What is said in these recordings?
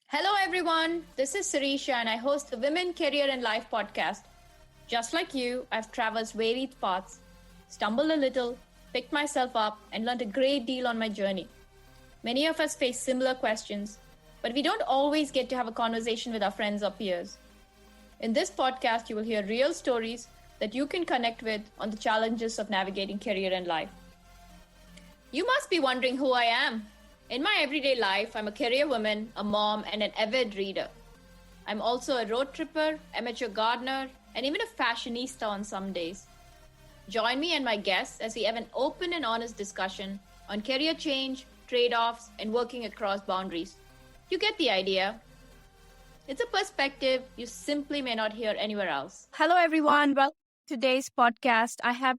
Hello, everyone. This is Sirisha, and I host the Women, Career, and Life podcast. Just like you, I've traversed varied paths, stumbled a little, picked myself up, and learned a great deal on my journey. Many of us face similar questions, but we don't always get to have a conversation with our friends or peers. In this podcast, you will hear real stories that you can connect with on the challenges of navigating career and life. You must be wondering who I am. In my everyday life, I'm a career woman, a mom, and an avid reader. I'm also a road tripper, amateur gardener, and even a fashionista on some days. Join me and my guests as we have an open and honest discussion on career change, trade-offs, and working across boundaries. You get the idea. It's a perspective you simply may not hear anywhere else. Hello, everyone. Welcome to today's podcast. I have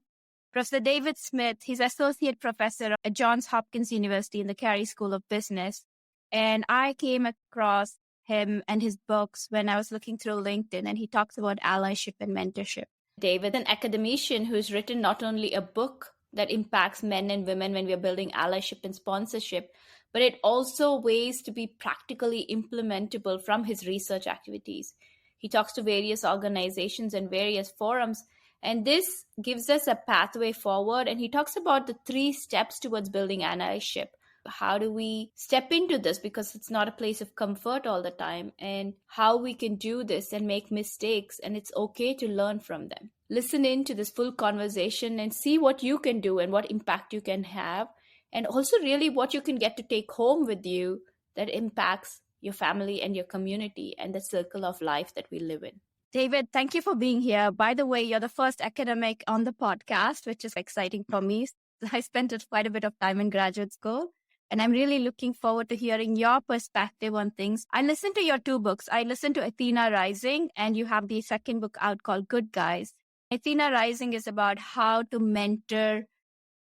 Professor David Smith. He's Associate Professor at Johns Hopkins University in the Carey School of Business. And I came across him and his books when I was looking through LinkedIn, and he talks about allyship and mentorship. David, an academician who's written not only a book that impacts men and women when we're building allyship and sponsorship, but it also ways to be practically implementable from his research activities. He talks to various organizations and various forums, and this gives us a pathway forward. And he talks about the 3 steps towards building allyship. How do we step into this? Because it's not a place of comfort all the time, and how we can do this and make mistakes, and it's okay to learn from them. Listen in to this full conversation and see what you can do and what impact you can have, and also really what you can get to take home with you that impacts your family and your community and the circle of life that we live in. David, thank you for being here. By the way, you're the first academic on the podcast, which is exciting for me. I spent quite a bit of time in graduate school, and I'm really looking forward to hearing your perspective on things. I listened to your 2 books. I listened to Athena Rising, and you have the second book out called Good Guys. Athena Rising is about how to mentor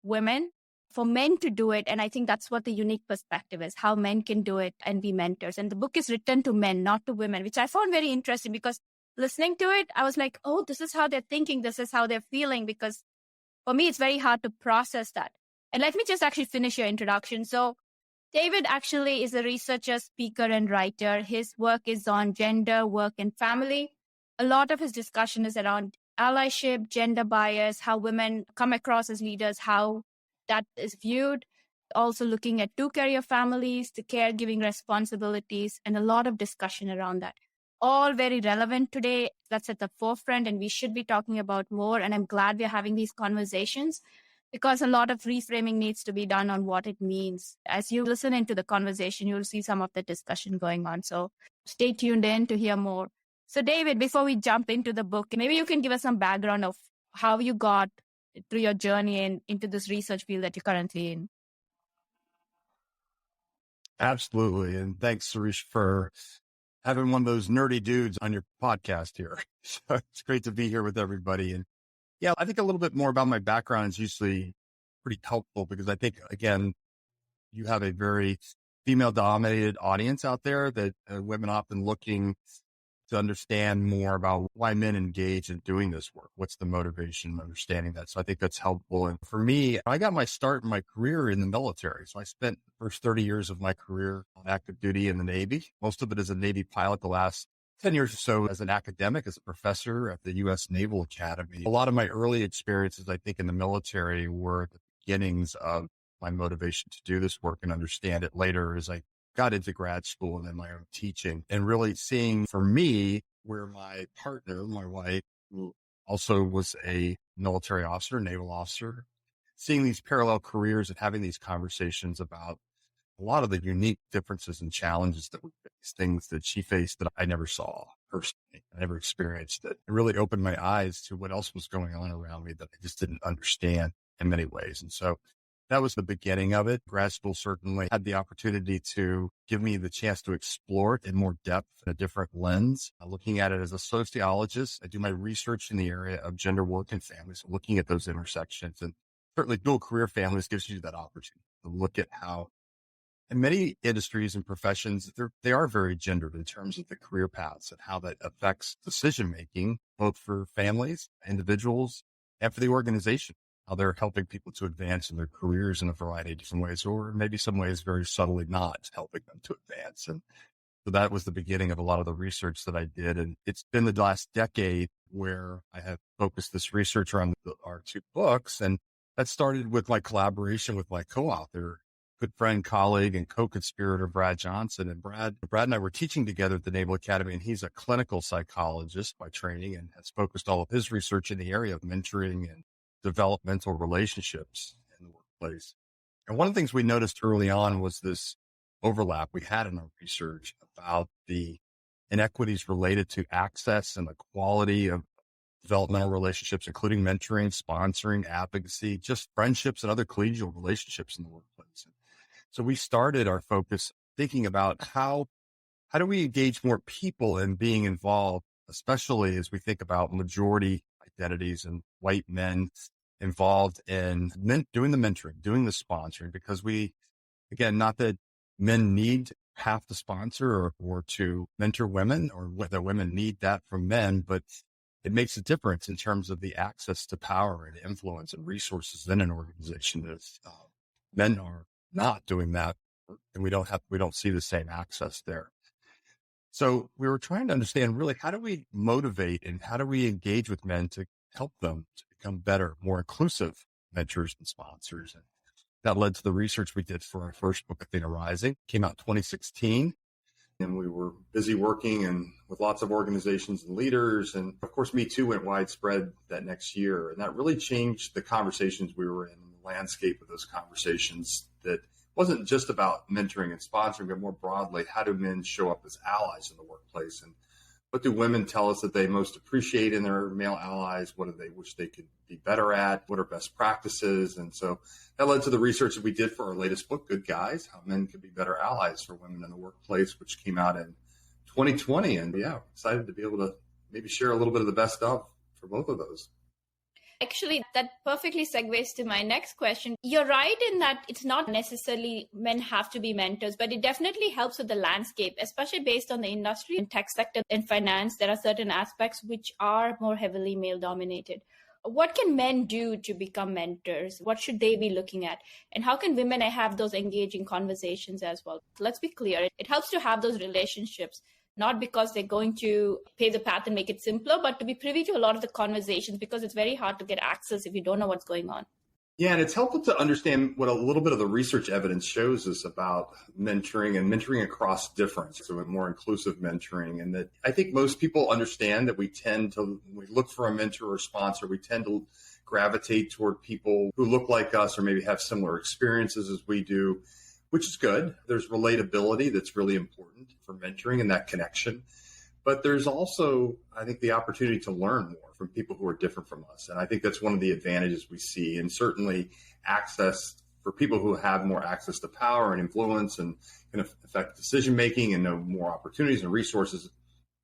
women, for men to do it. And I think that's what the unique perspective is, how men can do it and be mentors. And the book is written to men, not to women, which I found very interesting, because listening to it, I was like, oh, this is how they're thinking. This is how they're feeling. Because for me, it's very hard to process that. And let me just actually finish your introduction. So David actually is a researcher, speaker, and writer. His work is on gender, work, and family. A lot of his discussion is around allyship, gender bias, how women come across as leaders, how that is viewed. Also looking at 2-career families, the caregiving responsibilities, and a lot of discussion around that. All very relevant today. That's at the forefront, and we should be talking about more. And I'm glad we're having these conversations, because a lot of reframing needs to be done on what it means. As you listen into the conversation, you'll see some of the discussion going on. So stay tuned in to hear more. So David, before we jump into the book, maybe you can give us some background of how you got through your journey and into this research field that you're currently in. Absolutely. And thanks, Suresh, for having one of those nerdy dudes on your podcast here. So it's great to be here with everybody. And yeah, I think a little bit more about my background is usually pretty helpful, because I think, again, you have a very female-dominated audience out there, that women often looking to understand more about why men engage in doing this work. What's the motivation, understanding that. So I think that's helpful. And for me, I got my start in my career in the military. So I spent the first 30 years of my career on active duty in the Navy, most of it as a Navy pilot, the last 10 years or so as an academic, as a professor at the U.S. Naval Academy. A lot of my early experiences, I think, in the military were the beginnings of my motivation to do this work and understand it later as I got into grad school and then my own teaching, and really seeing for me where my partner, my wife, who also was a military officer, naval officer, seeing these parallel careers and having these conversations about a lot of the unique differences and challenges that we face, things that she faced that I never saw personally, I never experienced it. It really opened my eyes to what else was going on around me that I just didn't understand in many ways. And so that was the beginning of it. Grad school certainly had the opportunity to give me the chance to explore it in more depth, in a different lens. Looking at it as a sociologist, I do my research in the area of gender, work, and families, so looking at those intersections. And certainly dual career families gives you that opportunity to look at how, in many industries and professions, they are very gendered in terms of the career paths and how that affects decision-making, both for families, individuals, and for the organization. How they're helping people to advance in their careers in a variety of different ways, or maybe some ways very subtly not helping them to advance. And So that was the beginning of a lot of the research that I did. And it's been the last decade where I have focused this research around our two books. And that started with my collaboration with my co-author, good friend, colleague, and co-conspirator, Brad Johnson. And Brad and I were teaching together at the Naval Academy, and he's a clinical psychologist by training and has focused all of his research in the area of mentoring and developmental relationships in the workplace. And one of the things we noticed early on was this overlap we had in our research about the inequities related to access and the quality of developmental relationships, including mentoring, sponsoring, advocacy, just friendships and other collegial relationships in the workplace. So we started our focus thinking about how do we engage more people in being involved, especially as we think about majority identities and white men involved in doing the mentoring, doing the sponsoring, because again, not that men have to sponsor or to mentor women, or whether women need that from men, but it makes a difference in terms of the access to power and influence and resources in an organization. If men are not doing that, and we don't see the same access there. So we were trying to understand really, how do we motivate and how do we engage with men to help them to become better, more inclusive mentors and sponsors? And that led to the research we did for our first book, Athena Rising. Came out 2016. And we were busy working and with lots of organizations and leaders. And of course, Me Too went widespread that next year. And that really changed the conversations we were in, and the landscape of those conversations, that wasn't just about mentoring and sponsoring, but more broadly, how do men show up as allies in the workplace? And what do women tell us that they most appreciate in their male allies? What do they wish they could be better at? What are best practices? And so that led to the research that we did for our latest book, Good Guys, How Men Could Be Better Allies for Women in the Workplace, which came out in 2020. And yeah, excited to be able to maybe share a little bit of the best of for both of those. Actually, that perfectly segues to my next question. You're right in that it's not necessarily men have to be mentors, but it definitely helps with the landscape, especially based on the industry and tech sector and finance. There are certain aspects which are more heavily male dominated. What can men do to become mentors? What should they be looking at? And how can women have those engaging conversations as well? Let's be clear. It helps to have those relationships, not because they're going to pave the path and make it simpler, but to be privy to a lot of the conversations, because it's very hard to get access if you don't know what's going on. Yeah, and it's helpful to understand what a little bit of the research evidence shows us about mentoring and mentoring across difference, so more inclusive mentoring. And that I think most people understand that when we look for a mentor or sponsor, we tend to gravitate toward people who look like us or maybe have similar experiences as we do, which is good. There's relatability that's really important for mentoring and that connection. But there's also, I think, the opportunity to learn more from people who are different from us. And I think that's one of the advantages we see. And certainly access for people who have more access to power and influence and can affect decision-making and know more opportunities and resources,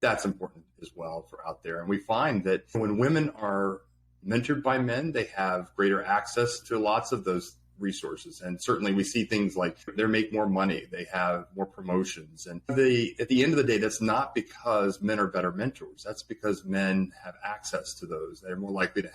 that's important as well for out there. And we find that when women are mentored by men, they have greater access to lots of those resources. And certainly we see things like they make more money, they have more promotions. And at the end of the day, that's not because men are better mentors. That's because men have access to those. They're more likely to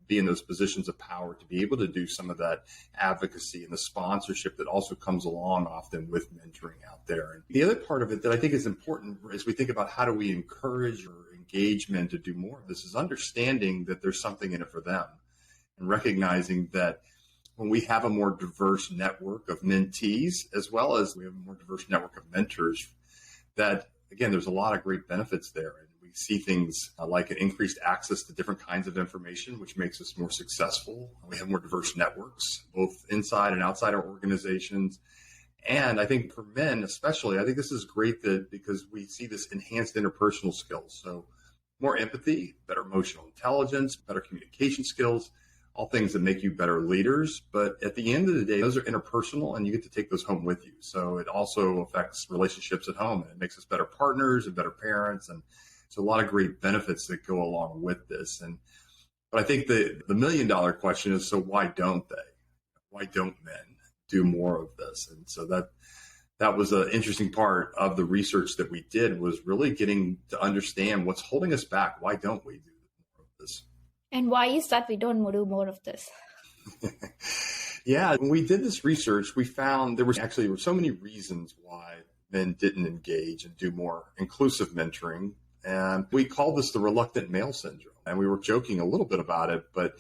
be in those positions of power to be able to do some of that advocacy and the sponsorship that also comes along often with mentoring out there. And the other part of it that I think is important as we think about how do we encourage or engage men to do more of this is understanding that there's something in it for them, and recognizing that when we have a more diverse network of mentees, as well as we have a more diverse network of mentors, that, again, there's a lot of great benefits there. And we see things like an increased access to different kinds of information, which makes us more successful. We have more diverse networks, both inside and outside our organizations. And I think for men especially, I think this is great because we see this enhanced interpersonal skills. So more empathy, better emotional intelligence, better communication skills, all things that make you better leaders. But at the end of the day, those are interpersonal and you get to take those home with you. So it also affects relationships at home, and it makes us better partners and better parents. And so a lot of great benefits that go along with this. But I think the $1 million question is, so why don't they? Why don't men do more of this? And so that was an interesting part of the research that we did, was really getting to understand what's holding us back. Why don't we do more of this? And why is that we don't do more of this? Yeah, when we did this research, we found there were so many reasons why men didn't engage and do more inclusive mentoring. And we call this the reluctant male syndrome. And we were joking a little bit about it, but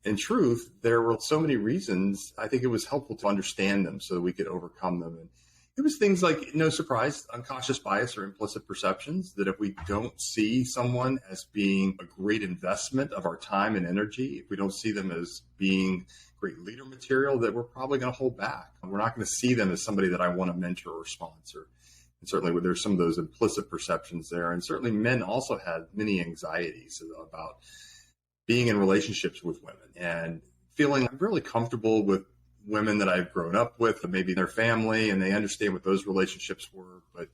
in truth, there were so many reasons. I think it was helpful to understand them so that we could overcome them. And it was things like, no surprise, unconscious bias or implicit perceptions, that if we don't see someone as being a great investment of our time and energy, if we don't see them as being great leader material, that we're probably going to hold back. We're not going to see them as somebody that I want to mentor or sponsor. And certainly there's some of those implicit perceptions there. And certainly men also had many anxieties about being in relationships with women and feeling really comfortable with women that I've grown up with, maybe their family, and they understand what those relationships were, but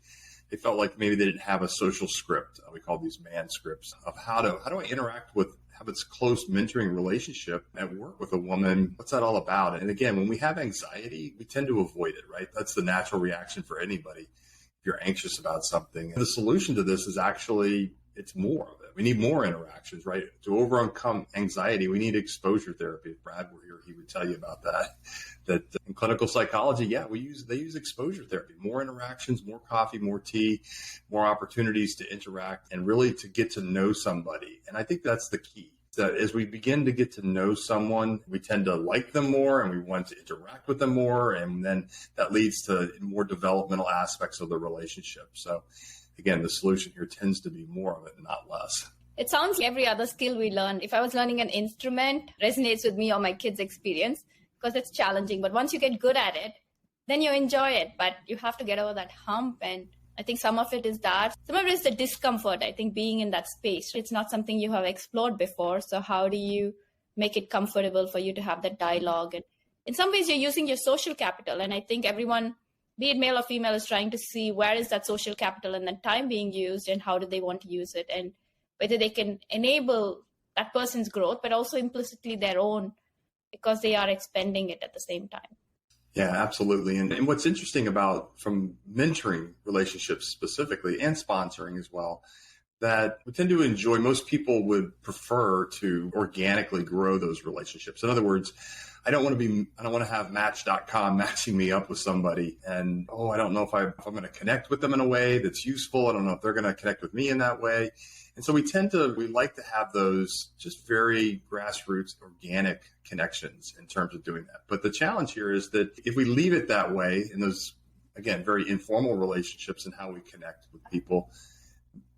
they felt like maybe they didn't have a social script. We call these man scripts of how do I interact with, have this close mentoring relationship at work with a woman? What's that all about? And again, when we have anxiety, we tend to avoid it, right? That's the natural reaction for anybody if you're anxious about something. And the solution to this is actually, it's more of it. We need more interactions, right? To overcome anxiety, we need exposure therapy. If Brad were here, he would tell you about that. That in clinical psychology, they use exposure therapy, more interactions, more coffee, more tea, more opportunities to interact and really to get to know somebody. And I think that's the key. That as we begin to get to know someone, we tend to like them more and we want to interact with them more. And then that leads to more developmental aspects of the relationship. So again, the solution here tends to be more of it, not less. It sounds like every other skill we learn. If I was learning an instrument, resonates with me or my kids' experience because it's challenging. But once you get good at it, then you enjoy it. But you have to get over that hump. And I think some of it is that. Some of it is the discomfort, I think, being in that space. It's not something you have explored before. So how do you make it comfortable for you to have that dialogue? And in some ways, you're using your social capital. And I think everyone, be it male or female, is trying to see where is that social capital and that time being used and how do they want to use it and whether they can enable that person's growth, but also implicitly their own because they are expending it at the same time. Yeah, absolutely. And what's interesting about from mentoring relationships specifically and sponsoring as well, that we tend to enjoy, most people would prefer to organically grow those relationships. In other words, I don't want to have Match.com matching me up with somebody. And, I don't know if I'm going to connect with them in a way that's useful. I don't know if they're going to connect with me in that way. And so we like to have those just very grassroots, organic connections in terms of doing that. But the challenge here is that if we leave it that way in those, again, very informal relationships and how we connect with people,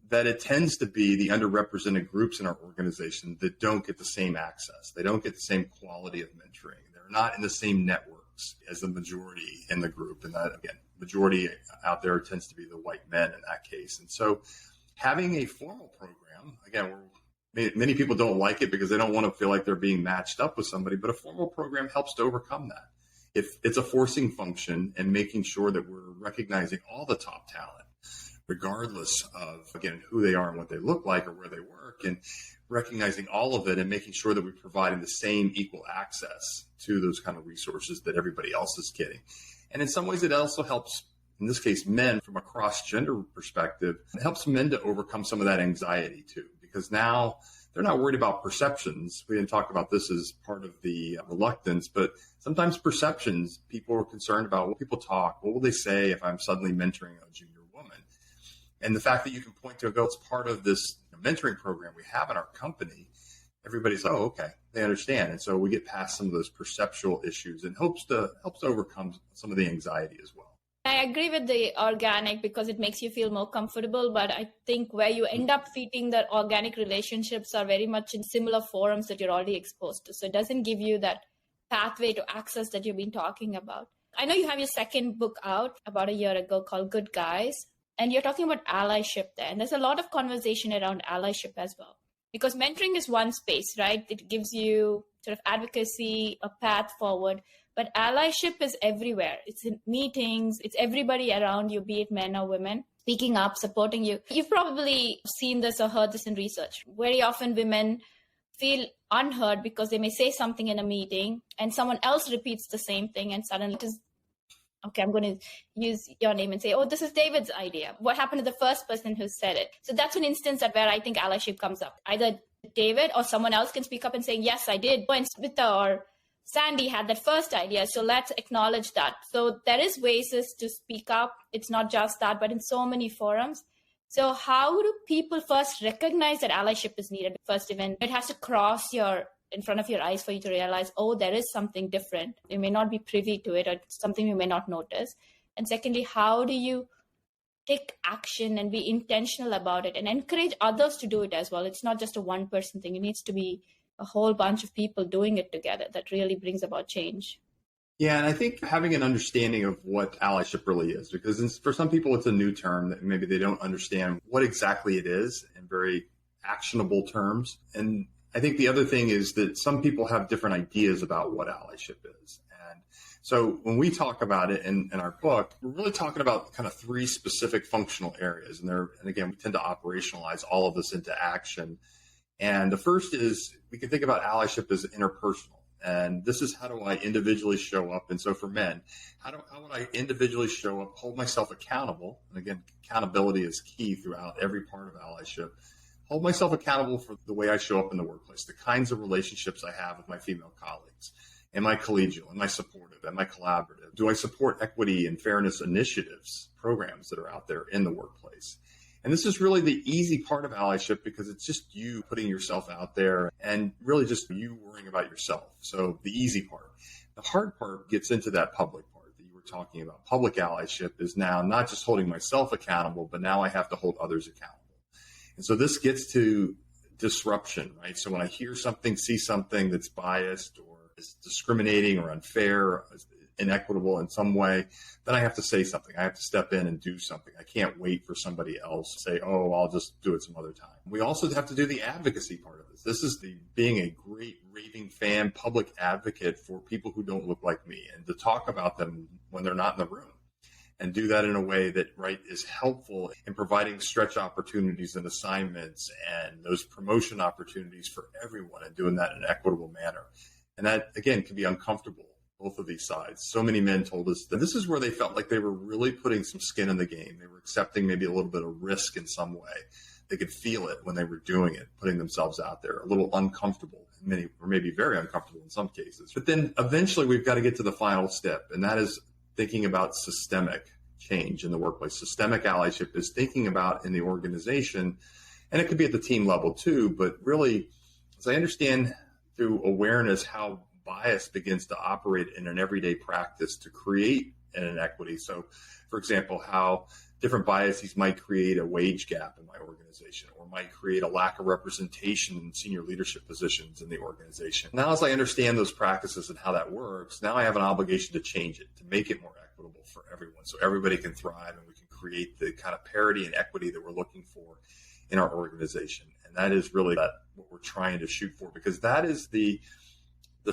that it tends to be the underrepresented groups in our organization that don't get the same access. They don't get the same quality of mentoring. They're not in the same networks as the majority in the group. And that, again, majority out there tends to be the white men in that case. And so having a formal program, again, many people don't like it because they don't want to feel like they're being matched up with somebody, but a formal program helps to overcome that. If it's a forcing function and making sure that we're recognizing all the top talent, regardless of, again, who they are and what they look like or where they work, and recognizing all of it and making sure that we're providing the same equal access to those kind of resources that everybody else is getting. And in some ways, it also helps, in this case, men from a cross-gender perspective, it helps men to overcome some of that anxiety too, because now they're not worried about perceptions. We didn't talk about this as part of the reluctance, but sometimes perceptions, people are concerned about what people talk. What will they say if I'm suddenly mentoring a junior woman? And the fact that you can point to a go, it's part of this mentoring program we have in our company. Everybody's, okay, they understand. And so we get past some of those perceptual issues and helps to overcome some of the anxiety as well. I agree with the organic because it makes you feel more comfortable. But I think where you end up feeding the organic relationships are very much in similar forums that you're already exposed to. So it doesn't give you that pathway to access that you've been talking about. I know you have your second book out about a year ago called Good Guys. And you're talking about allyship there. And there's a lot of conversation around allyship as well. Because mentoring is one space, right? It gives you sort of advocacy, a path forward. But allyship is everywhere. It's in meetings. It's everybody around you, be it men or women, speaking up, supporting you. You've probably seen this or heard this in research. Very often women feel unheard because they may say something in a meeting and someone else repeats the same thing and suddenly it is, okay, I'm going to use your name and say, this is David's idea. What happened to the first person who said it? So that's an instance where I think allyship comes up. Either David or someone else can speak up and say, yes, I did. And Smita or Sandy had that first idea. So let's acknowledge that. So there is ways to speak up. It's not just that, but in so many forums. So how do people first recognize that allyship is needed? First event, it has to cross in front of your eyes for you to realize, oh, there is something different. You may not be privy to it, or something you may not notice. And secondly, how do you take action and be intentional about it and encourage others to do it as well? It's not just a one person thing. It needs to be a whole bunch of people doing it together that really brings about change. Yeah, and I think having an understanding of what allyship really is, because for some people it's a new term that maybe they don't understand what exactly it is in very actionable terms. And I think the other thing is that some people have different ideas about what allyship is. And so when we talk about it in our book, we're really talking about kind of three specific functional areas. And again, we tend to operationalize all of this into action. And the first is, we can think about allyship as interpersonal. And this is, how do I individually show up? And so for men, how would I individually show up, hold myself accountable? And again, accountability is key throughout every part of allyship. Hold myself accountable for the way I show up in the workplace, the kinds of relationships I have with my female colleagues. Am I collegial? Am I supportive? Am I collaborative? Do I support equity and fairness initiatives, programs that are out there in the workplace? And this is really the easy part of allyship, because it's just you putting yourself out there and really just you worrying about yourself. So the easy part. The hard part gets into that public part that you were talking about. Public allyship is now not just holding myself accountable, but now I have to hold others accountable. And so this gets to disruption, right? So when I hear something, see something that's biased or is discriminating or unfair, or inequitable in some way, then I have to say something. I have to step in and do something. I can't wait for somebody else to say, oh, I'll just do it some other time. We also have to do the advocacy part of this. This is being a great raving fan, public advocate for people who don't look like me, and to talk about them when they're not in the room, and do that in a way that, right, is helpful in providing stretch opportunities and assignments and those promotion opportunities for everyone, and doing that in an equitable manner. And that, again, can be uncomfortable, both of these sides. So many men told us that this is where they felt like they were really putting some skin in the game. They were accepting maybe a little bit of risk in some way. They could feel it when they were doing it, putting themselves out there, a little uncomfortable, or maybe very uncomfortable in some cases. But then eventually we've got to get to the final step, and that is thinking about systemic change in the workplace. Systemic allyship is thinking about in the organization, and it could be at the team level too, but really, as I understand through awareness how bias begins to operate in an everyday practice to create an inequity. So, for example, how different biases might create a wage gap in my organization, or might create a lack of representation in senior leadership positions in the organization. Now, as I understand those practices and how that works, now I have an obligation to change it, to make it more equitable for everyone, so everybody can thrive and we can create the kind of parity and equity that we're looking for in our organization. And that is really what we're trying to shoot for, because that is the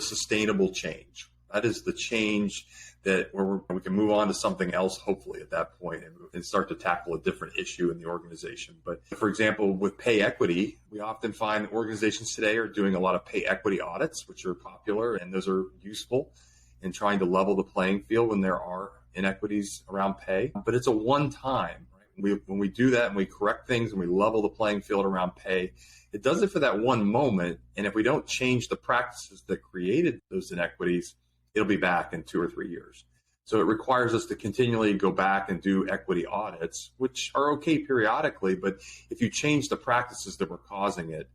sustainable change. That is the change that where we can move on to something else, hopefully, at that point, and start to tackle a different issue in the organization. But for example, with pay equity, we often find organizations today are doing a lot of pay equity audits, which are popular, and those are useful in trying to level the playing field when there are inequities around pay. But it's a one-time, right? When we do that and we correct things and we level the playing field around pay, it does it for that one moment. And if we don't change the practices that created those inequities, it'll be back in 2 or 3 years. So it requires us to continually go back and do equity audits, which are okay periodically. But if you change the practices that were causing it,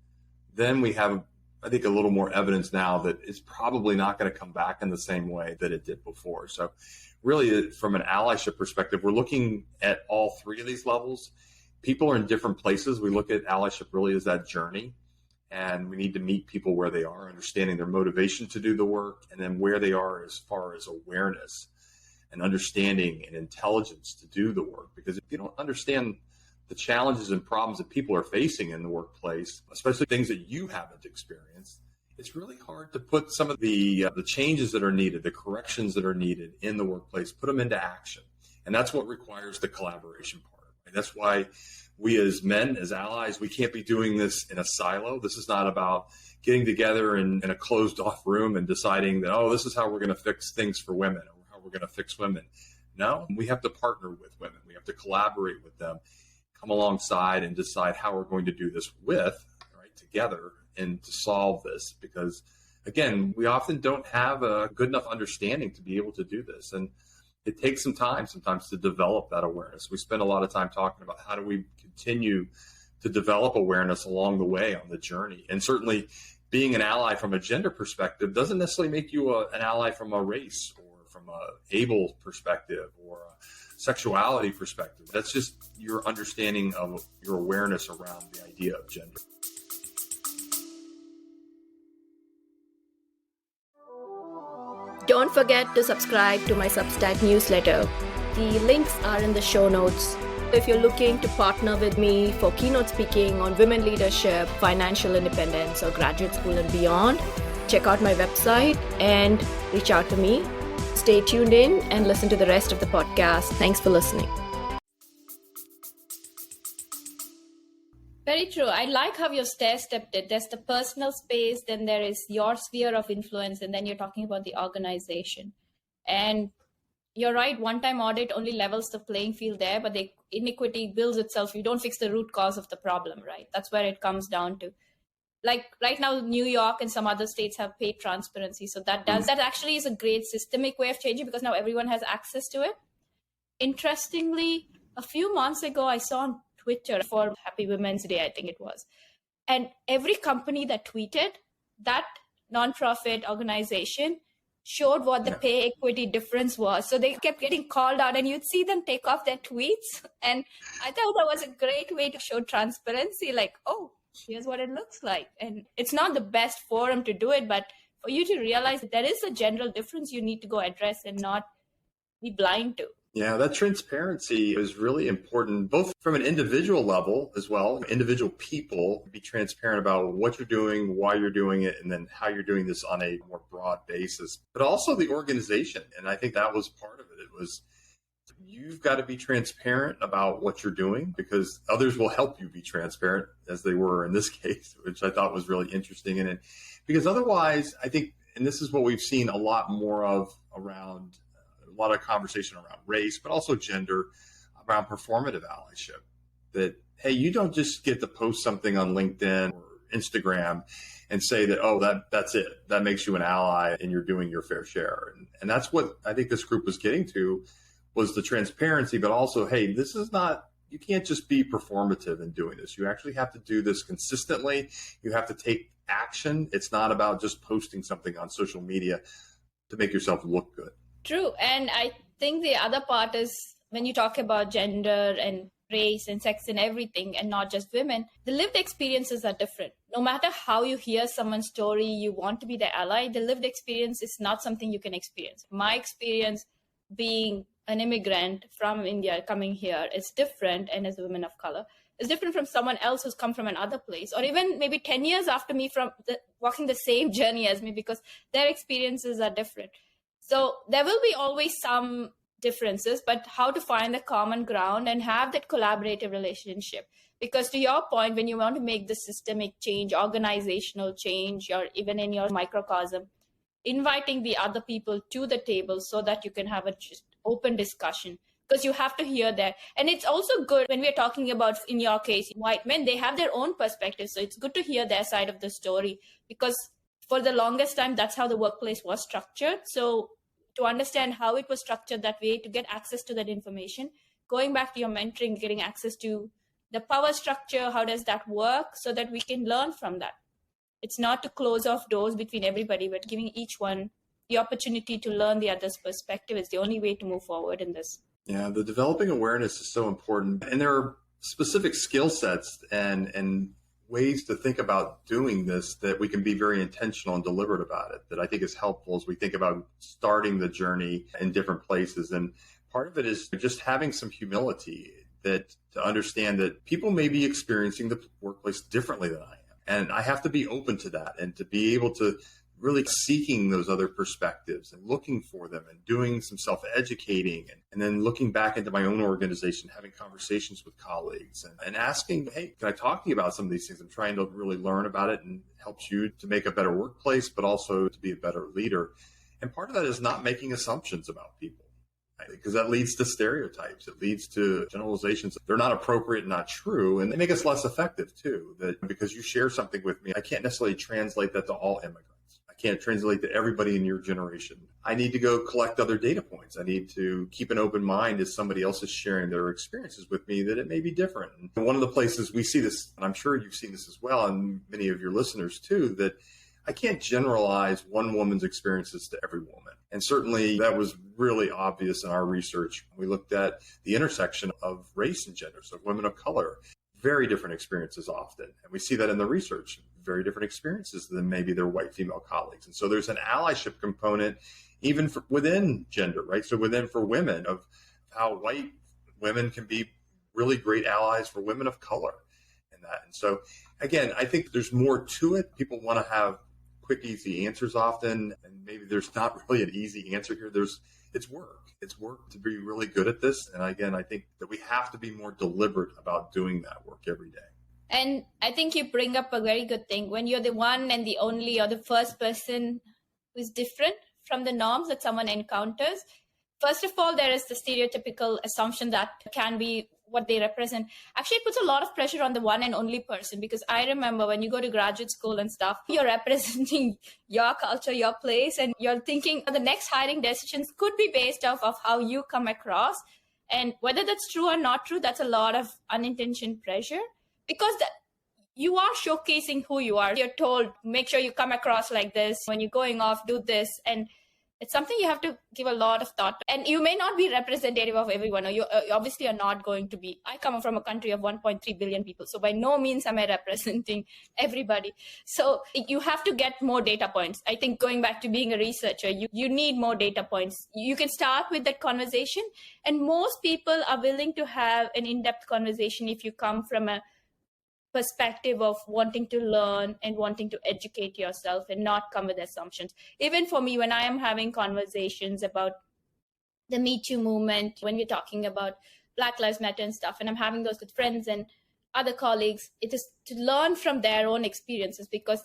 then we have, I think, a little more evidence now that it's probably not going to come back in the same way that it did before. So really, from an allyship perspective, we're looking at all three of these levels. People are in different places. We look at allyship really as that journey, and we need to meet people where they are, understanding their motivation to do the work, and then where they are as far as awareness and understanding and intelligence to do the work. Because if you don't understand the challenges and problems that people are facing in the workplace, especially things that you haven't experienced, it's really hard to put some of the changes that are needed, the corrections that are needed in the workplace, put them into action. And that's what requires the collaboration part. Right? That's why we as men, as allies, we can't be doing this in a silo. This is not about getting together in a closed off room and deciding that, oh, this is how we're going to fix things for women, or how we're going to fix women. No, we have to partner with women. We have to collaborate with them, come alongside and decide how we're going to do this together, and to solve this, because again, we often don't have a good enough understanding to be able to do this. And it takes some time sometimes to develop that awareness. We spend a lot of time talking about how do we continue to develop awareness along the way on the journey. And certainly being an ally from a gender perspective doesn't necessarily make you an ally from a race or from a able perspective or a sexuality perspective. That's just your understanding of your awareness around the idea of gender. Don't forget to subscribe to my Substack newsletter. The links are in the show notes. If you're looking to partner with me for keynote speaking on women leadership, financial independence, or graduate school and beyond, check out my website and reach out to me. Stay tuned in and listen to the rest of the podcast. Thanks for listening. Very true. I like how you stair-stepped it. There's the personal space, then there is your sphere of influence, and then you're talking about the organization. And you're right, one-time audit only levels the playing field there, but the inequity builds itself. You don't fix the root cause of the problem, right? That's where it comes down to. Like right now, New York and some other states have paid transparency. So that actually is a great systemic way of changing because now everyone has access to it. Interestingly, a few months ago, I saw on Twitter for Happy Women's Day, I think it was. And every company that tweeted, that nonprofit organization showed what the pay equity difference was. So they kept getting called out and you'd see them take off their tweets. And I thought that was a great way to show transparency, like, oh, here's what it looks like. And it's not the best forum to do it, but for you to realize that there is a general difference you need to go address and not be blind to. Yeah, that transparency is really important, both from an individual level as well. Individual people be transparent about what you're doing, why you're doing it, and then how you're doing this on a more broad basis. But also the organization. And I think that was part of it. It was you've got to be transparent about what you're doing because others will help you be transparent, as they were in this case, which I thought was really interesting. And because otherwise, I think, and this is what we've seen a lot more of around a lot of conversation around race, but also gender, around performative allyship. That, hey, you don't just get to post something on LinkedIn or Instagram and say that, oh, that's it. That makes you an ally and you're doing your fair share. And that's what I think this group was getting to, was the transparency, but also, hey, this is not, you can't just be performative in doing this. You actually have to do this consistently. You have to take action. It's not about just posting something on social media to make yourself look good. True. And I think the other part is when you talk about gender and race and sex and everything, and not just women, the lived experiences are different. No matter how you hear someone's story, you want to be their ally, the lived experience is not something you can experience. My experience being an immigrant from India coming here is different, and as a woman of color, is different from someone else who's come from another place, or even maybe 10 years after me from walking the same journey as me, because their experiences are different. So there will be always some differences, but how to find the common ground and have that collaborative relationship. Because to your point, when you want to make the systemic change, organizational change, or even in your microcosm, inviting the other people to the table so that you can have a just open discussion, because you have to hear that. And it's also good when we're talking about, in your case, white men, they have their own perspective. So it's good to hear their side of the story, because for the longest time, that's how the workplace was structured. So to understand how it was structured that way, to get access to that information, going back to your mentoring, getting access to the power structure, how does that work, so that we can learn from that. It's not to close off doors between everybody, but giving each one the opportunity to learn the other's perspective is the only way to move forward in this. Yeah, the developing awareness is so important. And there are specific skill sets and ways to think about doing this that we can be very intentional and deliberate about it, that I think is helpful as we think about starting the journey in different places. And part of it is just having some humility, that to understand that people may be experiencing the workplace differently than I am. And I have to be open to that and to be able to really seeking those other perspectives and looking for them and doing some self-educating and then looking back into my own organization, having conversations with colleagues and asking, hey, can I talk to you about some of these things? I'm trying to really learn about it, and helps you to make a better workplace, but also to be a better leader. And part of that is not making assumptions about people, right? Because that leads to stereotypes. It leads to generalizations. They're not appropriate, not true, and they make us less effective too. That because you share something with me, I can't necessarily translate that to all immigrants. I can't translate to everybody in your generation. I need to go collect other data points. I need to keep an open mind as somebody else is sharing their experiences with me that it may be different. And one of the places we see this, and I'm sure you've seen this as well, and many of your listeners too, that I can't generalize one woman's experiences to every woman. And certainly that was really obvious in our research. We looked at the intersection of race and gender, so women of color, very different experiences often. And we see that in the research, very different experiences than maybe their white female colleagues. And so there's an allyship component even within gender, right? So within for women of how white women can be really great allies for women of color and that. And so again, I think there's more to it. People want to have quick, easy answers often, and maybe there's not really an easy answer here. It's work. It's work to be really good at this. And again, I think that we have to be more deliberate about doing that work every day. And I think you bring up a very good thing. When you're the one and the only or the first person who's different from the norms that someone encounters, first of all, there is the stereotypical assumption that can be what they represent. Actually, it puts a lot of pressure on the one and only person, because I remember when you go to graduate school and stuff, you're representing your culture, your place, and you're thinking the next hiring decisions could be based off of how you come across. And whether that's true or not true, that's a lot of unintentional pressure, because you are showcasing who you are. You're told, make sure you come across like this. When you're going off, do this. And it's something you have to give a lot of thought to. And you may not be representative of everyone, or you obviously are not going to be. I come from a country of 1.3 billion people, so by no means am I representing everybody. So you have to get more data points. I think going back to being a researcher, you need more data points. You can start with that conversation, and most people are willing to have an in-depth conversation if you come from a perspective of wanting to learn and wanting to educate yourself and not come with assumptions. Even for me, when I am having conversations about the Me Too movement, when we're talking about Black Lives Matter and stuff, and I'm having those with friends and other colleagues, it is to learn from their own experiences, because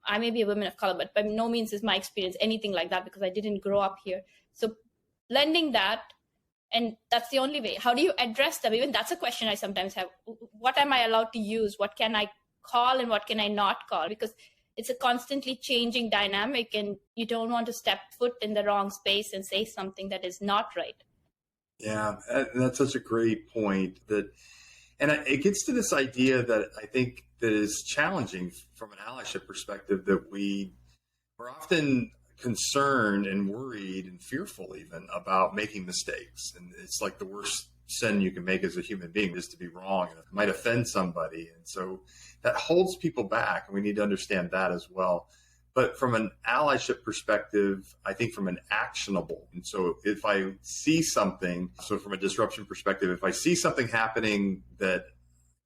I may be a woman of color, but by no means is my experience anything like that, because I didn't grow up here. So blending that, and that's the only way. How do you address them? Even that's a question I sometimes have. What am I allowed to use? What can I call and what can I not call? Because it's a constantly changing dynamic, and you don't want to step foot in the wrong space and say something that is not right. Yeah, that's such a great point. And it gets to this idea that I think that is challenging from an allyship perspective, that we're often concerned and worried and fearful even about making mistakes. And it's like the worst sin you can make as a human being is to be wrong. It might offend somebody. And so that holds people back. And we need to understand that as well. But from an allyship perspective, I think from an actionable. And so if I see something, so from a disruption perspective, if I see something happening that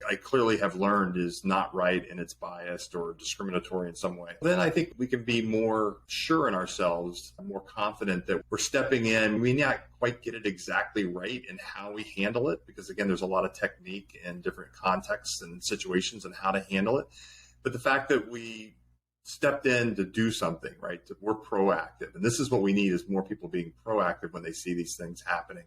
I clearly have learned is not right and it's biased or discriminatory in some way, then I think we can be more sure in ourselves, more confident that we're stepping in. We may not quite get it exactly right in how we handle it, because again, there's a lot of technique and different contexts and situations and how to handle it. But the fact that we stepped in to do something, right? We're proactive. And this is what we need, is more people being proactive when they see these things happening.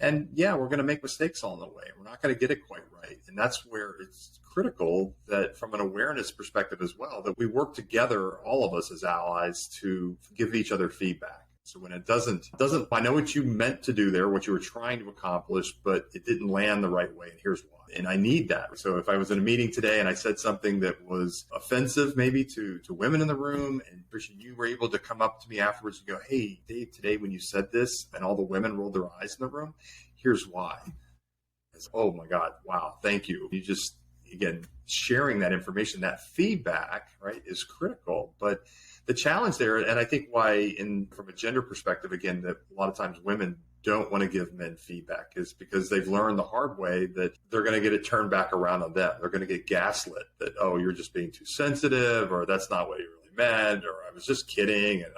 And yeah, we're going to make mistakes along the way. We're not going to get it quite right. And that's where it's critical that from an awareness perspective as well, that we work together, all of us as allies, to give each other feedback. So when it doesn't, I know what you meant to do there, what you were trying to accomplish, but it didn't land the right way. And here's why. And I need that. So if I was in a meeting today and I said something that was offensive maybe to women in the room, and you were able to come up to me afterwards and go, hey, Dave, today when you said this and all the women rolled their eyes in the room, here's why. It's, oh my God, wow, thank you. You just, again, sharing that information, that feedback, right, is critical. But the challenge there, and I think why from a gender perspective, again, that a lot of times women don't want to give men feedback, is because they've learned the hard way that they're going to get it turned back around on them. They're going to get gaslit that, oh, you're just being too sensitive, or that's not what you really meant, or I was just kidding. And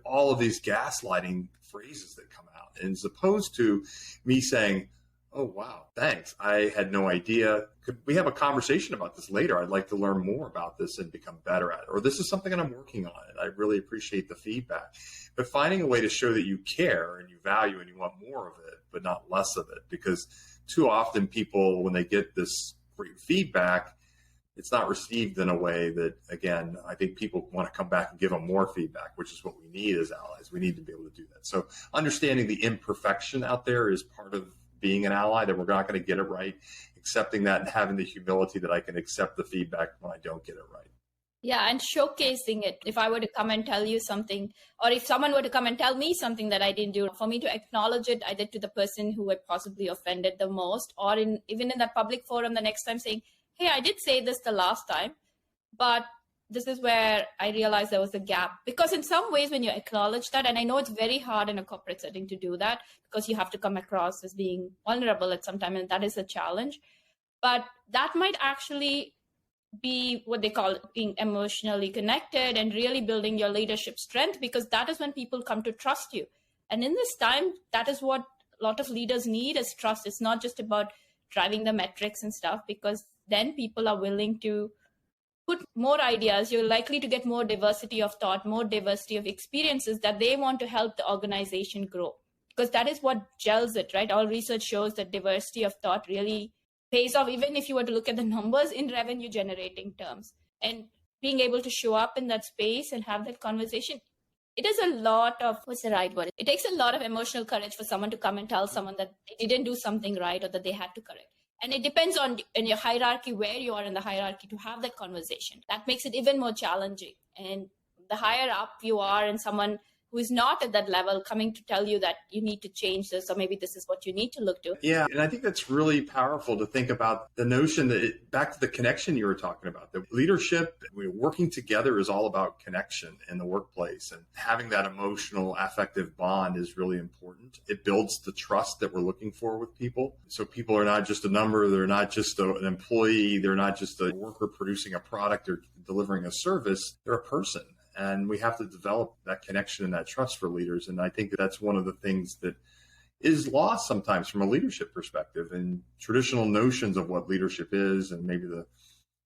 all of these gaslighting phrases that come out, and as opposed to me saying, oh, wow, thanks. I had no idea. Could we have a conversation about this later? I'd like to learn more about this and become better at it. Or this is something that I'm working on, and I really appreciate the feedback. But finding a way to show that you care and you value and you want more of it, but not less of it. Because too often people, when they get this great feedback, it's not received in a way that, again, I think people want to come back and give them more feedback, which is what we need as allies. We need to be able to do that. So understanding the imperfection out there is part of being an ally, that we're not going to get it right, accepting that and having the humility that I can accept the feedback when I don't get it right. Yeah, and showcasing it. If I were to come and tell you something, or if someone were to come and tell me something that I didn't do, for me to acknowledge it either to the person who had possibly offended the most, or even in that public forum the next time saying, hey, I did say this the last time, but this is where I realized there was a gap. Because in some ways, when you acknowledge that, and I know it's very hard in a corporate setting to do that, because you have to come across as being vulnerable at some time, and that is a challenge. But that might actually be what they call being emotionally connected and really building your leadership strength, because that is when people come to trust you. And in this time, that is what a lot of leaders need, is trust. It's not just about driving the metrics and stuff, because then people are willing to put more ideas. You're likely to get more diversity of thought, more diversity of experiences that they want to help the organization grow, because that is what gels it, right? All research shows that diversity of thought really pays off, even if you were to look at the numbers in revenue generating terms. And being able to show up in that space and have that conversation, it is a lot of, what's the right word? It takes a lot of emotional courage for someone to come and tell someone that they didn't do something right or that they had to correct. And it depends on in your hierarchy, where you are in the hierarchy to have that conversation. That makes it even more challenging. And the higher up you are, and someone who is not at that level coming to tell you that you need to change this, or maybe this is what you need to look to. Yeah, and I think that's really powerful to think about the notion that, back to the connection you were talking about, that leadership, working together is all about connection in the workplace, and having that emotional, affective bond is really important. It builds the trust that we're looking for with people. So people are not just a number, they're not just an employee, they're not just a worker producing a product or delivering a service, they're a person. And we have to develop that connection and that trust for leaders. And I think that's one of the things that is lost sometimes from a leadership perspective, and traditional notions of what leadership is, and maybe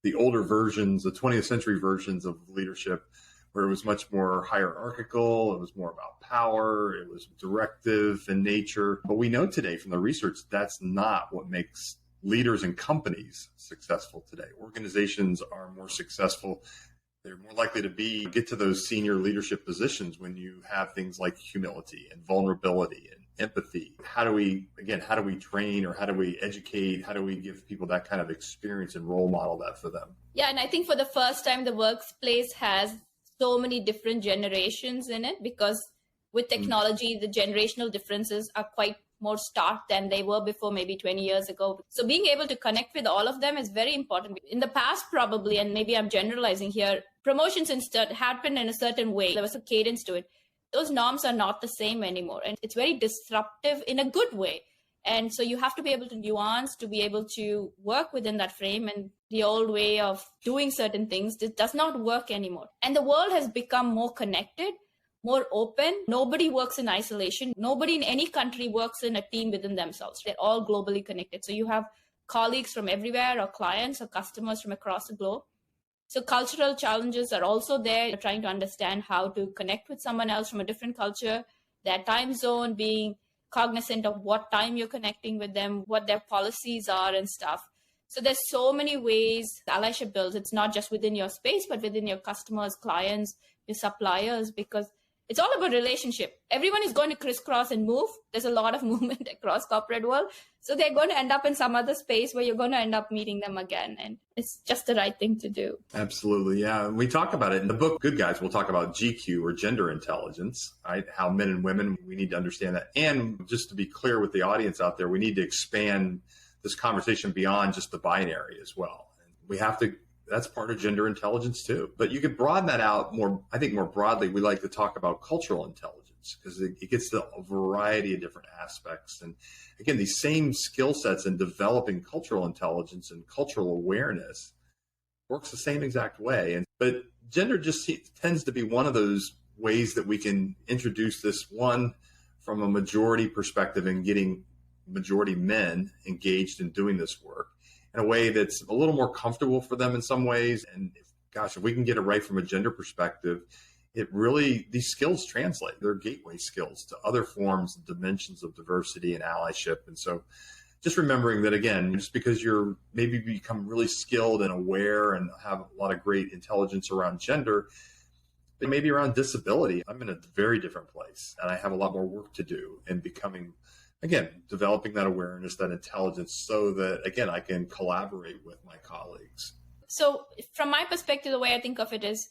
the older versions, the 20th century versions of leadership, where it was much more hierarchical, it was more about power, it was directive in nature. But we know today from the research, that's not what makes leaders and companies successful today. Organizations are more successful. They're more likely to get to those senior leadership positions when you have things like humility and vulnerability and empathy. How do we train, or how do we educate? How do we give people that kind of experience and role model that for them? Yeah, and I think for the first time, the workplace has so many different generations in it, because with technology, the generational differences are quite more stark than they were before, maybe 20 years ago. So being able to connect with all of them is very important. In the past, probably, and maybe I'm generalizing here, promotions instead happened in a certain way. There was a cadence to it. Those norms are not the same anymore. And it's very disruptive in a good way. And so you have to be able to nuance, to be able to work within that frame. And the old way of doing certain things does not work anymore. And the world has become more connected, more open. Nobody works in isolation. Nobody in any country works in a team within themselves. They're all globally connected. So you have colleagues from everywhere, or clients or customers from across the globe. So cultural challenges are also there. You're trying to understand how to connect with someone else from a different culture, their time zone, being cognizant of what time you're connecting with them, what their policies are and stuff. So there's so many ways allyship builds. It's not just within your space, but within your customers, clients, your suppliers, because it's all about relationship. Everyone is going to crisscross and move. There's a lot of movement across corporate world. So they're going to end up in some other space where you're going to end up meeting them again. And it's just the right thing to do. Absolutely. Yeah. We talk about it in the book, Good Guys. We'll talk about GQ, or gender intelligence, right? How men and women, we need to understand that. And just to be clear with the audience out there, we need to expand this conversation beyond just the binary as well. And we have to, that's part of gender intelligence too. But you could broaden that out more. I think more broadly, we like to talk about cultural intelligence, because it gets to a variety of different aspects. And again, these same skill sets in developing cultural intelligence and cultural awareness works the same exact way. But gender just tends to be one of those ways that we can introduce this, one from a majority perspective, and getting majority men engaged in doing this work in a way that's a little more comfortable for them in some ways. And if we can get it right from a gender perspective, it really, these skills translate. They're gateway skills to other forms and dimensions of diversity and allyship. And so just remembering that, again, just because you're maybe become really skilled and aware and have a lot of great intelligence around gender, but maybe around disability, I'm in a very different place and I have a lot more work to do in becoming, again, developing that awareness, that intelligence, so that, again, I can collaborate with my colleagues. So from my perspective, the way I think of it is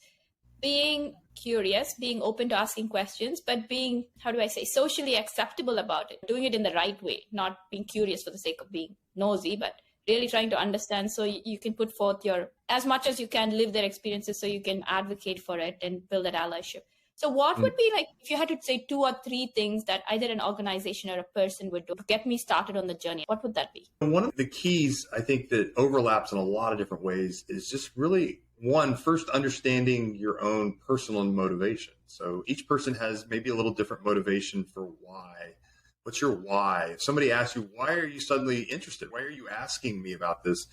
being curious, being open to asking questions, but being, how do I say, socially acceptable about it, doing it in the right way, not being curious for the sake of being nosy, but really trying to understand so you can put forth your, as much as you can, live their experiences so you can advocate for it and build that allyship. So what would be, like, if you had to say 2 or 3 things that either an organization or a person would do to get me started on the journey, what would that be? One of the keys, I think, that overlaps in a lot of different ways is just really, one, first understanding your own personal motivation. So each person has maybe a little different motivation for why. What's your why? If somebody asks you, why are you suddenly interested? Why are you asking me about this?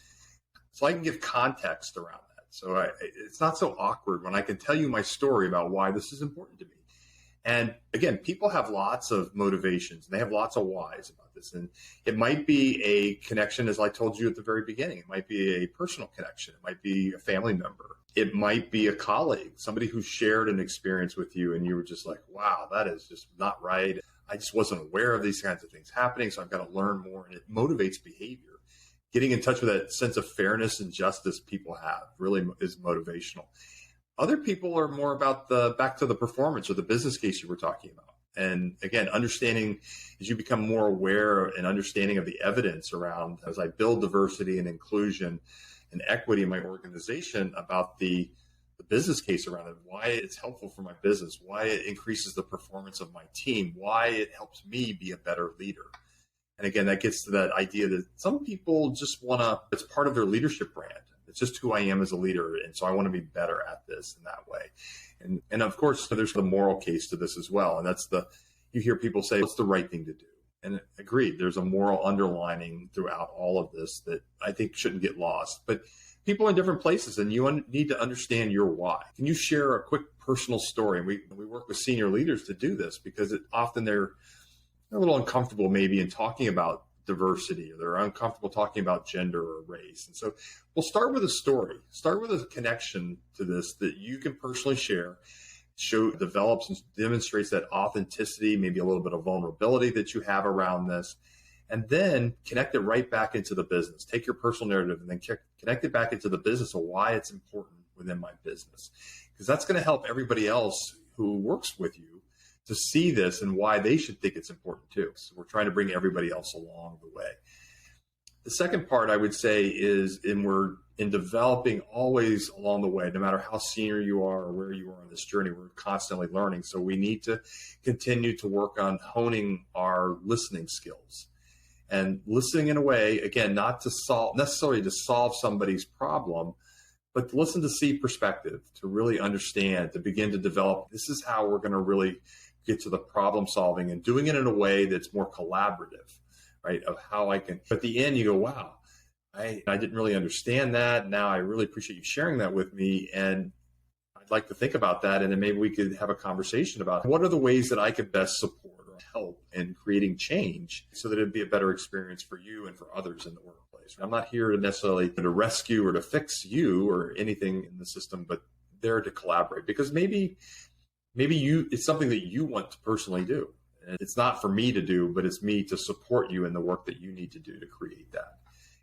So I can give context around that. So it's not so awkward when I can tell you my story about why this is important to me. And again, people have lots of motivations and they have lots of whys about this. And it might be a connection, as I told you at the very beginning. It might be a personal connection. It might be a family member. It might be a colleague, somebody who shared an experience with you and you were just like, wow, that is just not right. I just wasn't aware of these kinds of things happening, so I've got to learn more. And it motivates behavior. Getting in touch with that sense of fairness and justice people have really is motivational. Other people are more about back to the performance or the business case you were talking about. And again, understanding, as you become more aware and understanding of the evidence around, as I build diversity and inclusion and equity in my organization, about the business case around it, why it's helpful for my business, why it increases the performance of my team, why it helps me be a better leader. And again, that gets to that idea that some people just want to, it's part of their leadership brand. It's just who I am as a leader. And so I want to be better at this in that way. And of course, there's the moral case to this as well. And that's you hear people say, what's the right thing to do? And agreed, there's a moral underlining throughout all of this that I think shouldn't get lost. But people are in different places and you need to understand your why. Can you share a quick personal story? And we work with senior leaders to do this because often they're a little uncomfortable maybe in talking about diversity, or they're uncomfortable talking about gender or race. And so we'll start with a story, start with a connection to this that you can personally share, develops and demonstrates that authenticity, maybe a little bit of vulnerability that you have around this, and then connect it right back into the business. Take your personal narrative and then connect it back into the business of why it's important within my business. Because that's going to help everybody else who works with you to see this and why they should think it's important too. So we're trying to bring everybody else along the way. The second part I would say is we're in developing always along the way, no matter how senior you are or where you are on this journey, we're constantly learning. So we need to continue to work on honing our listening skills and listening in a way, again, not to necessarily to solve somebody's problem, but to listen to see perspective, to really understand, to begin to develop. This is how we're going to really get to the problem solving and doing it in a way that's more collaborative, right? Of how I can, at the end you go, wow, I didn't really understand that. Now I really appreciate you sharing that with me. And I'd like to think about that. And then maybe we could have a conversation about what are the ways that I could best support or help in creating change so that it'd be a better experience for you and for others in the workplace. I'm not here to necessarily to rescue or to fix you or anything in the system, but there to collaborate because maybe it's something that you want to personally do. And it's not for me to do, but it's me to support you in the work that you need to do to create that.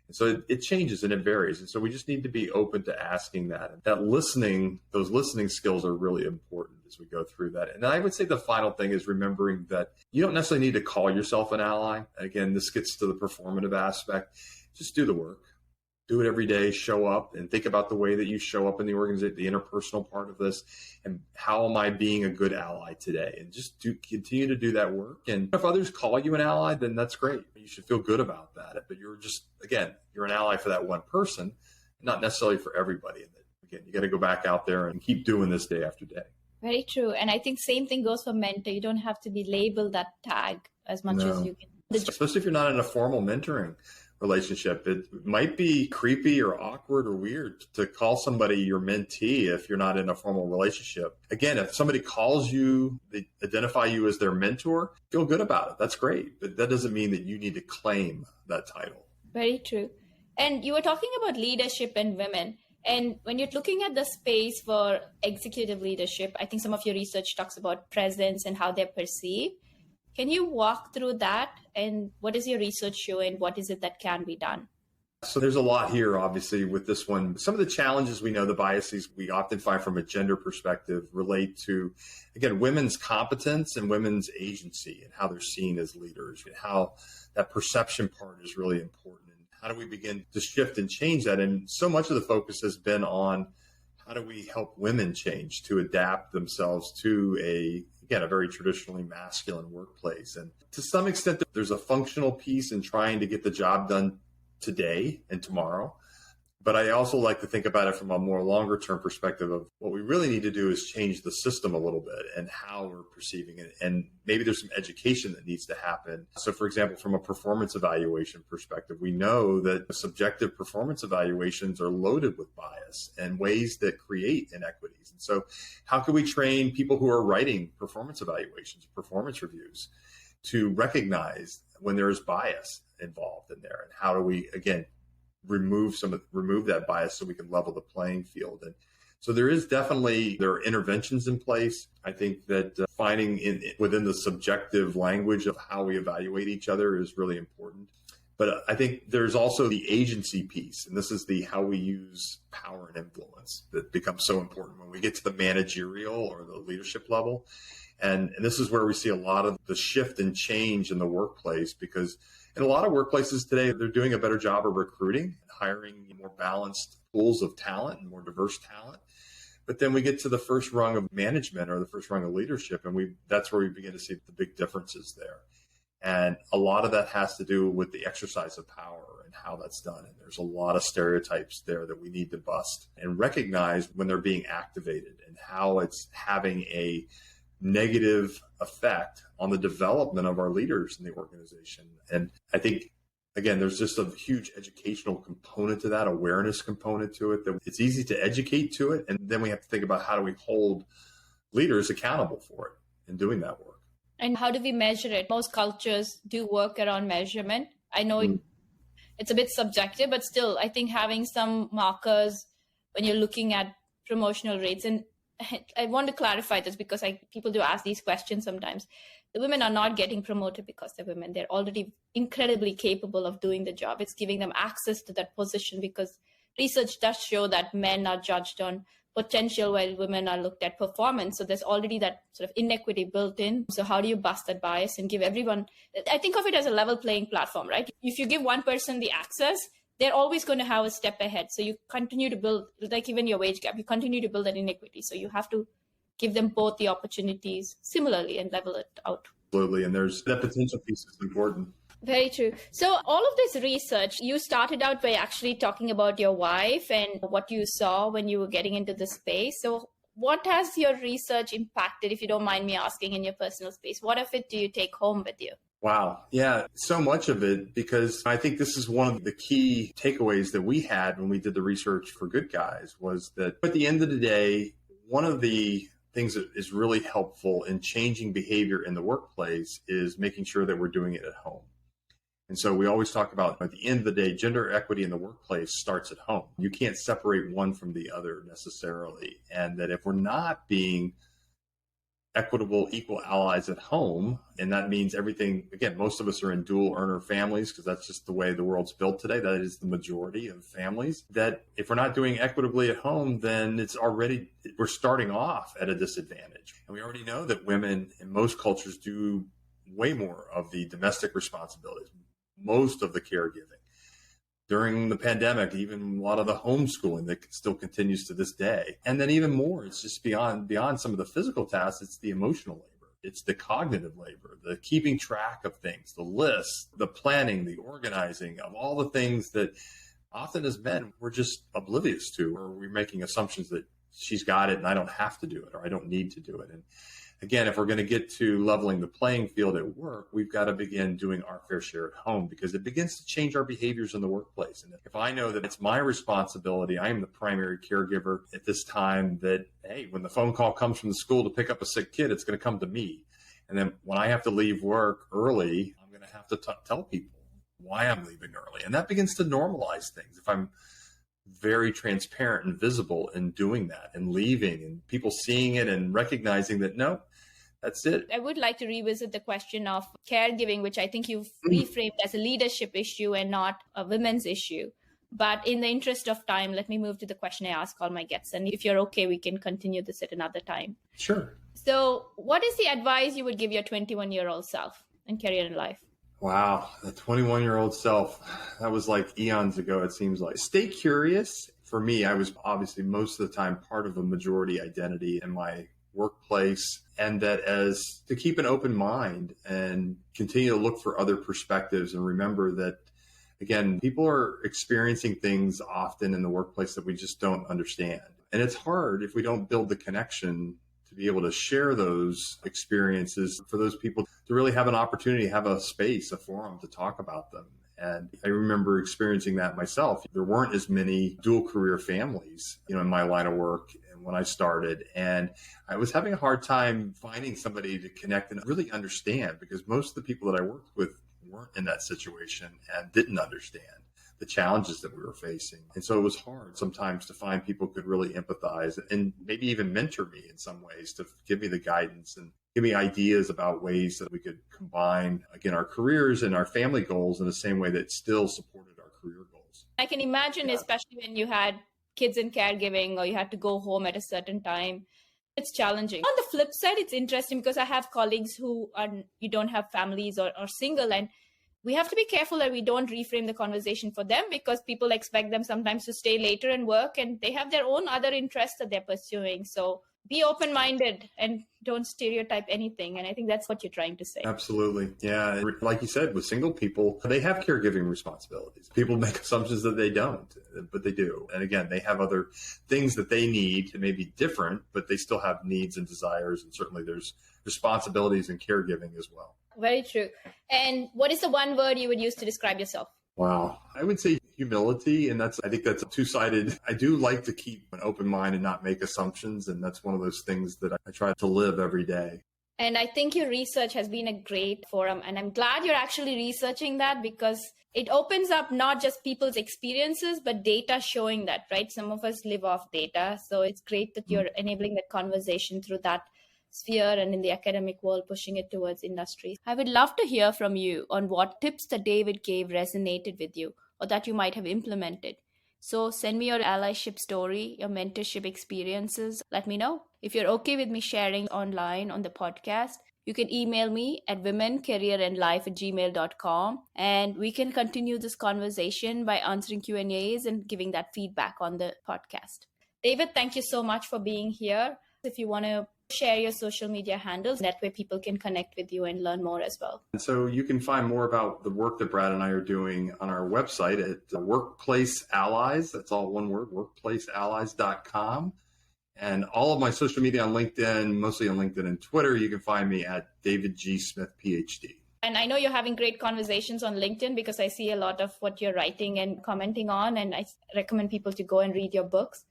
And so it changes and it varies. And so we just need to be open to asking that. And those listening skills are really important as we go through that. And I would say the final thing is remembering that you don't necessarily need to call yourself an ally. Again, this gets to the performative aspect. Just do the work. Do it every day, show up and think about the way that you show up in the organization, the interpersonal part of this, and how am I being a good ally today? And just continue to do that work. And if others call you an ally, then that's great. You should feel good about that. But you're an ally for that one person, not necessarily for everybody. And again, you got to go back out there and keep doing this day after day. Very true. And I think same thing goes for mentor. You don't have to be labeled that tag as much as you can. Especially if you're not in a formal mentoring relationship. It might be creepy or awkward or weird to call somebody your mentee if you're not in a formal relationship. Again, if somebody calls you, they identify you as their mentor, feel good about it. That's great. But that doesn't mean that you need to claim that title. Very true. And you were talking about leadership and women. And when you're looking at the space for executive leadership, I think some of your research talks about presence and how they're perceived. Can you walk through that? And what does your research show and what is it that can be done? So there's a lot here, obviously, with this one. Some of the challenges we know, the biases we often find from a gender perspective relate to, again, women's competence and women's agency and how they're seen as leaders and how that perception part is really important. How do we begin to shift and change that? And so much of the focus has been on how do we help women change to adapt themselves to a very traditionally masculine workplace. And to some extent, there's a functional piece in trying to get the job done today and tomorrow. But I also like to think about it from a more longer term perspective of what we really need to do is change the system a little bit and how we're perceiving it. And maybe there's some education that needs to happen. So for example, from a performance evaluation perspective, we know that subjective performance evaluations are loaded with bias and ways that create inequities. And so how can we train people who are writing performance evaluations, performance reviews, to recognize when there is bias involved in there? And how do we, again, remove that bias so we can level the playing field? And so there are interventions in place. I think that finding within the subjective language of how we evaluate each other is really important. But I think there's also the agency piece, and this is how we use power and influence that becomes so important when we get to the managerial or the leadership level. And this is where we see a lot of the shift and change in the workplace, because in a lot of workplaces today, they're doing a better job of recruiting, hiring more balanced pools of talent and more diverse talent. But then we get to the first rung of management or the first rung of leadership, and that's where we begin to see the big differences there. And a lot of that has to do with the exercise of power and how that's done. And there's a lot of stereotypes there that we need to bust and recognize when they're being activated and how it's having a negative effect on the development of our leaders in the organization. And I think, again, there's just a huge educational component to that, awareness component to it, that it's easy to educate to it. And then we have to think about how do we hold leaders accountable for it in doing that work. And how do we measure it? Most cultures do work around measurement. I know it's a bit subjective, but still, I think having some markers when you're looking at promotional rates, and I want to clarify this because people do ask these questions sometimes. The women are not getting promoted because they're women. They're already incredibly capable of doing the job. It's giving them access to that position, because research does show that men are judged on potential while women are looked at performance. So there's already that sort of inequity built in. So how do you bust that bias and give everyone, I think of it as a level playing platform, right? If you give one person the access, they're always going to have a step ahead. So you continue to build, like even your wage gap, you continue to build that inequity. So you have to give them both the opportunities similarly and level it out. Absolutely. And there's that potential piece is important. Very true. So all of this research, you started out by actually talking about your wife and what you saw when you were getting into the space. So what has your research impacted, if you don't mind me asking, in your personal space? What of it do you take home with you? Wow. Yeah, so much of it, because I think this is one of the key takeaways that we had when we did the research for Good Guys, was that at the end of the day, one of the things that is really helpful in changing behavior in the workplace is making sure that we're doing it at home. And so we always talk about, at the end of the day, gender equity in the workplace starts at home. You can't separate one from the other necessarily. And that if we're not being equitable, equal allies at home, and that means everything, again, most of us are in dual earner families because that's just the way the world's built today. That is the majority of families. That if we're not doing equitably at home, then we're starting off at a disadvantage. And we already know that women in most cultures do way more of the domestic responsibilities, most of the caregiving. During the pandemic, even a lot of the homeschooling that still continues to this day. And then even more, it's just beyond some of the physical tasks, it's the emotional labor. It's the cognitive labor, the keeping track of things, the lists, the planning, the organizing of all the things that often as men, we're just oblivious to, or we're making assumptions that she's got it and I don't have to do it, or I don't need to do it. And again, if we're going to get to leveling the playing field at work, we've got to begin doing our fair share at home, because it begins to change our behaviors in the workplace. And if I know that it's my responsibility, I am the primary caregiver at this time, that, hey, when the phone call comes from the school to pick up a sick kid, it's going to come to me. And then when I have to leave work early, I'm going to have to tell people why I'm leaving early. And that begins to normalize things. If I'm very transparent and visible in doing that and leaving, and people seeing it and recognizing that, no, that's it. I would like to revisit the question of caregiving, which I think you've reframed as a leadership issue and not a women's issue. But in the interest of time, let me move to the question I ask all my guests. And if you're okay, we can continue this at another time. Sure. So what is the advice you would give your 21-year-old self in career and life? Wow, the 21-year-old self, that was like eons ago, it seems like. Stay curious. For me, I was obviously most of the time part of a majority identity in my workplace, and that as to keep an open mind and continue to look for other perspectives, and remember that, again, people are experiencing things often in the workplace that we just don't understand. And it's hard if we don't build the connection to be able to share those experiences for those people to really have an opportunity, have a space, a forum to talk about them. And I remember experiencing that myself. There weren't as many dual career families, in my line of work and when I started. And I was having a hard time finding somebody to connect and really understand, because most of the people that I worked with weren't in that situation and didn't understand the challenges that we were facing. And so it was hard sometimes to find people who could really empathize and maybe even mentor me in some ways, to give me the guidance and give me ideas about ways that we could combine, again, our careers and our family goals in the same way that still supported our career goals. I can imagine, especially when you had kids in caregiving or you had to go home at a certain time, it's challenging. On the flip side, it's interesting because I have colleagues who you don't have families or single, and we have to be careful that we don't reframe the conversation for them, because people expect them sometimes to stay later and work, and they have their own other interests that they're pursuing. So be open-minded and don't stereotype anything. And I think that's what you're trying to say. Absolutely. Yeah. Like you said, with single people, they have caregiving responsibilities. People make assumptions that they don't, but they do. And again, they have other things that they need that may be different, but they still have needs and desires. And certainly there's responsibilities in caregiving as well. Very true. And what is the one word you would use to describe yourself? Wow. I would say humility. And I think that's two-sided. I do like to keep an open mind and not make assumptions. And that's one of those things that I try to live every day. And I think your research has been a great forum. And I'm glad you're actually researching that, because it opens up not just people's experiences, but data showing that, right? Some of us live off data. So it's great that you're enabling that conversation through that sphere and in the academic world, pushing it towards industry. I would love to hear from you on what tips that David gave resonated with you or that you might have implemented. So send me your allyship story, your mentorship experiences. Let me know. If you're okay with me sharing online on the podcast, you can email me at womencareerandlife@gmail.com, and we can continue this conversation by answering Q&As and giving that feedback on the podcast. David, thank you so much for being here. If you want to share your social media handles, that way people can connect with you and learn more as well. And so you can find more about the work that Brad and I are doing on our website at Workplace Allies. That's all one word, workplaceallies.com. And all of my social media on LinkedIn, mostly on LinkedIn and Twitter, you can find me at David G. Smith, PhD. And I know you're having great conversations on LinkedIn, because I see a lot of what you're writing and commenting on. And I recommend people to go and read your books,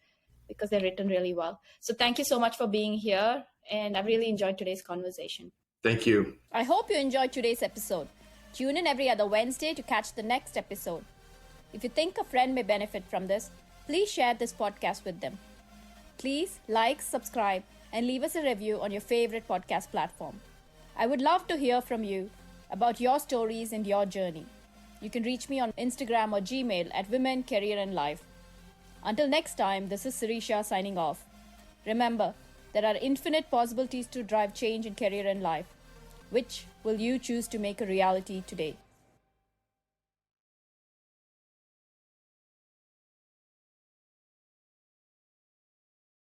because they're written really well. So thank you so much for being here. And I've really enjoyed today's conversation. Thank you. I hope you enjoyed today's episode. Tune in every other Wednesday to catch the next episode. If you think a friend may benefit from this, please share this podcast with them. Please like, subscribe, and leave us a review on your favorite podcast platform. I would love to hear from you about your stories and your journey. You can reach me on Instagram or Gmail at Women, Career and Life. Until next time, this is Sirisha signing off. Remember, there are infinite possibilities to drive change in career and life. Which will you choose to make a reality today?